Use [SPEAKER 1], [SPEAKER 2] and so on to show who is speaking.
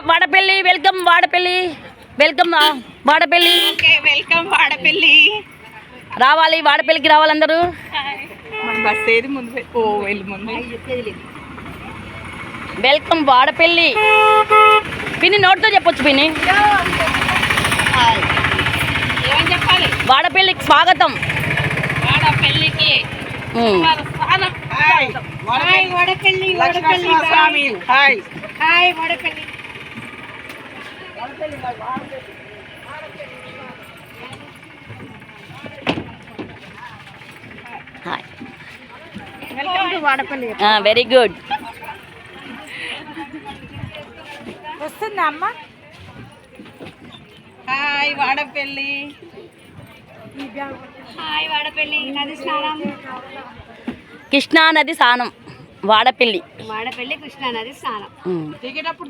[SPEAKER 1] Vadapalli welcome Vadapalli welcome Vadapalli
[SPEAKER 2] welcome Vadapalli.
[SPEAKER 1] రావాలి వాడపల్లికి రావాలి అందరూ.
[SPEAKER 2] బస్ ఏది ముందు వెళ్ళి ముందు
[SPEAKER 1] వెల్కమ్ వాడపల్లి. పిన్ని నోట్తో చెప్పొచ్చు పిన్ని.
[SPEAKER 2] ఏమని చెప్పాలి?
[SPEAKER 1] వాడపల్లికి స్వాగతం.
[SPEAKER 2] వాడపల్లికి వాడపల్లి స్వామి. Hi hi Vadapalli.
[SPEAKER 1] Hi
[SPEAKER 2] welcome to Vadapalli.
[SPEAKER 1] Very good.
[SPEAKER 2] వస్తుందా అమ్మ? హాయ్ వాడపల్లి. హాయ్ వాడపల్లి. నది స్నానం.
[SPEAKER 1] కృష్ణా నది స్నానం వాడపల్లి.
[SPEAKER 2] వాడపల్లి కృష్ణా నది స్నానం.
[SPEAKER 1] దిగేటప్పుడు